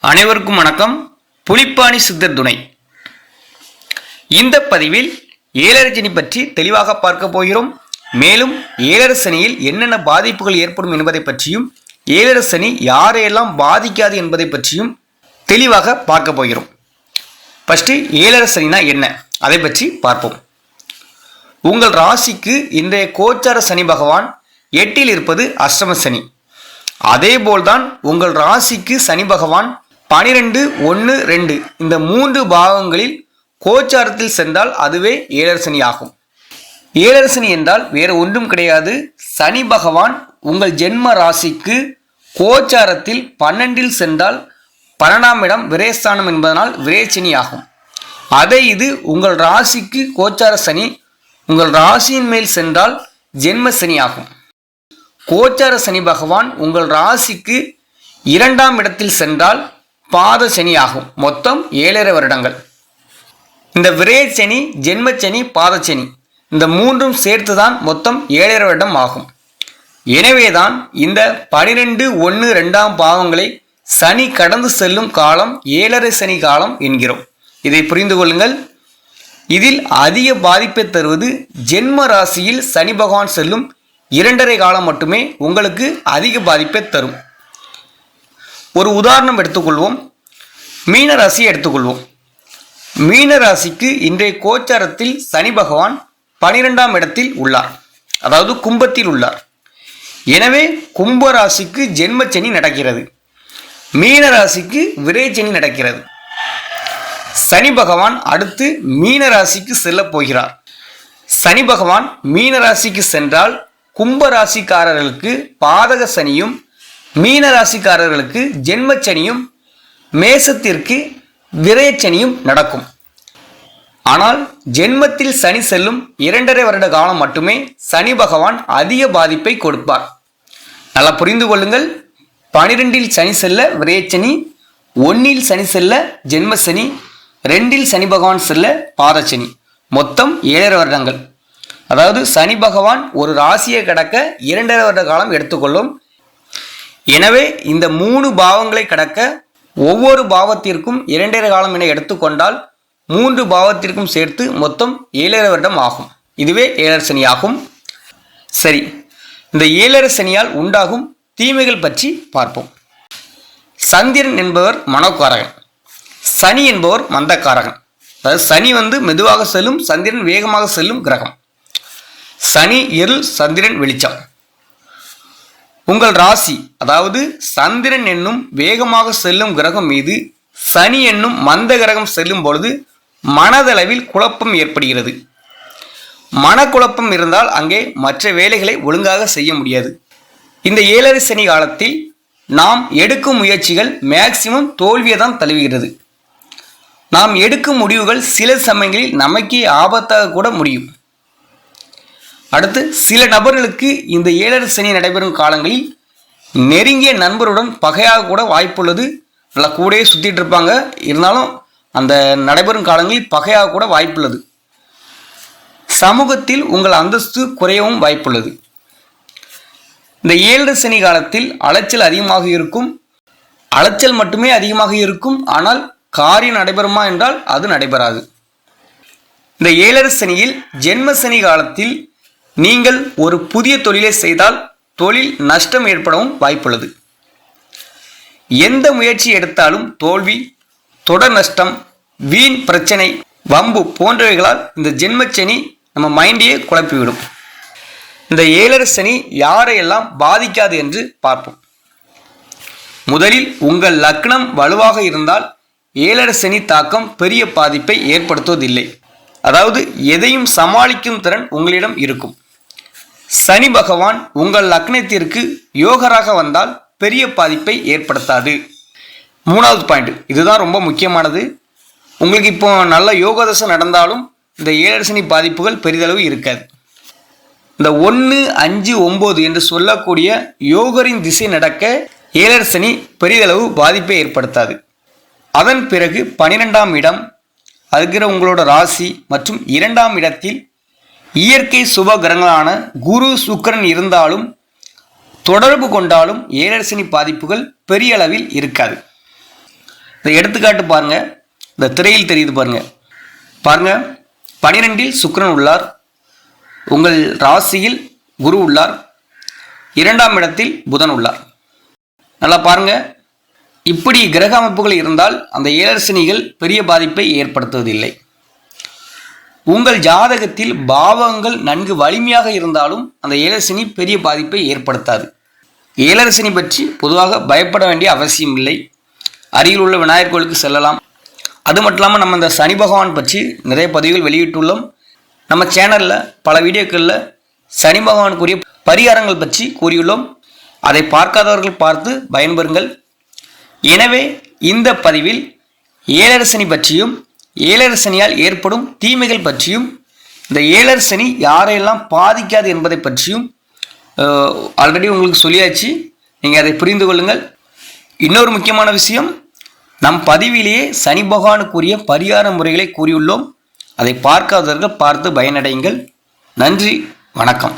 அனைவருக்கும் வணக்கம். புலிப்பாணி சித்தர் துணை. இந்த பதிவில் ஏழரை சனி பற்றி தெளிவாக பார்க்க போகிறோம். மேலும் ஏழரை சனியில் என்னென்ன பாதிப்புகள் ஏற்படும் என்பதை பற்றியும், ஏழரை சனி யாரையெல்லாம் பாதிக்காது என்பதை பற்றியும் தெளிவாக பார்க்க போகிறோம். ஃபர்ஸ்ட் ஏழரை சனினா என்ன, அதை பற்றி பார்ப்போம். உங்கள் ராசிக்கு இன்றைய கோச்சார சனி பகவான் 8ல் இருப்பது அஷ்டம சனி. அதேபோல்தான் உங்கள் ராசிக்கு சனி பகவான் 12, 1, 2 இந்த 3 பாவங்களில் கோச்சாரத்தில் சென்றால் அதுவே ஏழரை சனி ஆகும். ஏழரை சனி என்றால் வேறு ஒன்றும் கிடையாது. சனி பகவான் உங்கள் ஜென்ம ராசிக்கு கோச்சாரத்தில் 12ல் சென்றால் 12ஆம் இடம் விரயஸ்தானம் என்பதனால் விரயசனி ஆகும். அதை இது உங்கள் ராசிக்கு கோச்சார சனி உங்கள் ராசியின் மேல் சென்றால் ஜென்ம சனி ஆகும். கோச்சார சனி பகவான் உங்கள் ராசிக்கு 2ஆம் இடத்தில் சென்றால் பாத சனி ஆகும். மொத்தம் 7.5 வருடங்கள். இந்த விரயசனி, ஜென்மச்சனி, பாதச்சனி இந்த 3ம் சேர்த்துதான் மொத்தம் 7.5 வருடம் ஆகும். எனவேதான் இந்த 12, 1, 2ஆம் பாவங்களை சனி கடந்து செல்லும் காலம் 7.5 சனி காலம் என்கிறோம். இதை புரிந்து கொள்ளுங்கள். இதில் அதிக பாதிப்பை தருவது ஜென்ம ராசியில் சனி பகவான் செல்லும் 2.5 காலம் மட்டுமே உங்களுக்கு அதிக பாதிப்பை தரும். ஒரு உதாரணம் எடுத்துக்கொள்வோம். மீன ராசியை எடுத்துக்கொள்வோம். மீன ராசிக்கு இன்றைய கோச்சாரத்தில் சனி பகவான் 12ஆம் இடத்தில் உள்ளார், அதாவது கும்பத்தில் உள்ளார். எனவே கும்ப ராசிக்கு ஜென்மச்சனி நடக்கிறது, மீன ராசிக்கு விரயச்சனி நடக்கிறது. சனி பகவான் அடுத்து மீன ராசிக்கு செல்ல போகிறார். சனி பகவான் மீன ராசிக்கு சென்றால் கும்ப ராசிக்காரர்களுக்கு பாதக சனியும், மீன ராசிக்காரர்களுக்கு ஜென்மச்சனியும், மேசத்திற்கு விரயச்சனியும் நடக்கும். ஆனால் ஜென்மத்தில் சனி செல்லும் 2.5 வருட காலம் மட்டுமே சனி பகவான் அதிக பாதிப்பை கொடுப்பார். நல்லா புரிந்து கொள்ளுங்கள். 12ல் சனி செல்ல விரயச்சனி, 1ல் சனி செல்ல ஜென்மசனி, 2ல் சனி பகவான் செல்ல பாதச்சனி, மொத்தம் 7.5 வருடங்கள். அதாவது சனி பகவான் ஒரு ராசியை கடக்க 2.5 வருட காலம் எடுத்துக்கொள்ளும். எனவே இந்த 3 பாவங்களை கடக்க ஒவ்வொரு பாவத்திற்கும் 2.5 காலம் என எடுத்துக்கொண்டால் 3 பாவத்திற்கும் சேர்த்து மொத்தம் 7.5 வருடம் ஆகும். இதுவே ஏழரை சனி ஆகும். சரி, இந்த ஏழரை சனியால் உண்டாகும் தீமைகள் பற்றி பார்ப்போம். சந்திரன் என்பவர் மனோகாரகன், சனி என்பவர் மந்தக்காரகன். அதாவது சனி மெதுவாக செல்லும், சந்திரன் வேகமாக செல்லும் கிரகம். சனி இருள், சந்திரன் வெளிச்சம். உங்கள் ராசி, அதாவது சந்திரன் என்னும் வேகமாக செல்லும் கிரகம் மீது சனி என்னும் மந்த கிரகம் செல்லும் பொழுது மனதளவில் குழப்பம் ஏற்படுகிறது. மனக்குழப்பம் இருந்தால் அங்கே மற்ற வேலைகளை ஒழுங்காக செய்ய முடியாது. இந்த ஏழரை சனி காலத்தில் நாம் எடுக்கும் முயற்சிகள் மேக்சிமம் தோல்வியை தான் தழுவுகிறது. நாம் எடுக்கும் முடிவுகள் சில சமயங்களில் நமக்கே ஆபத்தாக கூட முடியும். அடுத்து சில நபர்களுக்கு இந்த ஏழரை சனி நடைபெறும் காலங்களில் நெருங்கிய நண்பருடன் பகையாக கூட வாய்ப்புள்ளது. நல்லா கூடயே சுற்றிட்டு இருப்பாங்க, இருந்தாலும் அந்த நடைபெறும் காலங்களில் பகையாக கூட வாய்ப்புள்ளது. சமூகத்தில் உங்கள் அந்தஸ்து குறையவும் வாய்ப்புள்ளது. இந்த ஏழரை சனி காலத்தில் அலைச்சல் அதிகமாக இருக்கும். அலைச்சல் மட்டுமே அதிகமாக இருக்கும், ஆனால் காரியம் நடைபெறுமா என்றால் அது நடைபெறாது. இந்த ஏழரை சனியில் ஜென்ம சனி காலத்தில் நீங்கள் ஒரு புதிய தொழிலை செய்தால் தொழில் நஷ்டம் ஏற்படவும் வாய்ப்புள்ளது. எந்த முயற்சி எடுத்தாலும் தோல்வி, தொடர் நஷ்டம், வீண் பிரச்சனை, வம்பு போன்றவைகளால் இந்த ஜென்மச்சனி நம்ம மைண்டையே குழப்பிவிடும். இந்த ஏழரை சனி யாரையெல்லாம் பாதிக்காது என்று பார்ப்போம். முதலில் உங்கள் லக்னம் வலுவாக இருந்தால் ஏழரை சனி தாக்கம் பெரிய பாதிப்பை ஏற்படுத்துவதில்லை. அதாவது எதையும் சமாளிக்கும் திறன் உங்களிடம் இருக்கும். சனி பகவான் உங்கள் லக்னத்திற்கு யோகராக வந்தால் பெரிய பாதிப்பை ஏற்படுத்தாது. 3வது பாயிண்ட், இதுதான் ரொம்ப முக்கியமானது. உங்களுக்கு இப்போ நல்ல யோக தசை நடந்தாலும் இந்த ஏழரை சனி பாதிப்புகள் பெரிதளவு இருக்காது. இந்த 1, 5, 9 என்று சொல்லக்கூடிய யோகரின் திசை நடக்க ஏழரை சனி பெரிதளவு பாதிப்பை ஏற்படுத்தாது. அதன் பிறகு 12ஆம் இடம், அதுக்கிற உங்களோட ராசி மற்றும் 2ஆம் இடத்தில் இயற்கை சுப கிரகங்களான குரு சுக்கிரன் இருந்தாலும் தொடர்பு கொண்டாலும் ஏழரை சனி பாதிப்புகள் பெரிய அளவில் இருக்காது. இந்த எடுத்துக்காட்டு பாருங்க, இந்த திரையில் தெரியுது பாருங்க. பாருங்க, 12இல் சுக்கிரன் உள்ளார், உங்கள் ராசியில் குரு உள்ளார், 2ஆம் இடத்தில் புதன் உள்ளார். நல்லா பாருங்க, இப்படி கிரக அமைப்புகள் இருந்தால் அந்த ஏழரை சனிகள் பெரிய பாதிப்பை ஏற்படுத்துவதில்லை. உங்கள் ஜாதகத்தில் பாவங்கள் நன்கு வலிமையாக இருந்தாலும் அந்த ஏழரை சனி பெரிய பாதிப்பை ஏற்படுத்தாது. ஏழரை சனி பற்றி பொதுவாக பயப்பட வேண்டிய அவசியம் இல்லை. அருகில் உள்ள விநாயகர் கோயிலுக்கு செல்லலாம். அது மட்டும் இல்லாமல் நம்ம இந்த சனி பகவான் பற்றி நிறைய பதிவுகள் வெளியிட்டுள்ளோம். நம்ம சேனலில் பல வீடியோக்களில் சனி பகவானுக்குரிய பரிகாரங்கள் பற்றி கூறியுள்ளோம். அதை பார்க்காதவர்கள் பார்த்து பயன்பெறுங்கள். எனவே இந்த பதிவில் ஏழரை சனி பற்றியும் ஏழரை சனியால் ஏற்படும் தீமைகள் பற்றியும் இந்த ஏழரை சனி யாரையெல்லாம் பாதிக்காது என்பதை பற்றியும் ஆல்ரெடி உங்களுக்கு சொல்லியாச்சு. நீங்கள் அதை புரிந்து கொள்ளுங்கள். இன்னொரு முக்கியமான விஷயம், நம் பதிவிலேயே சனி பகவானுக்குரிய பரிகார முறைகளை கூறியுள்ளோம். அதை பார்க்காதவர்கள் பார்த்து பயனடையுங்கள். நன்றி, வணக்கம்.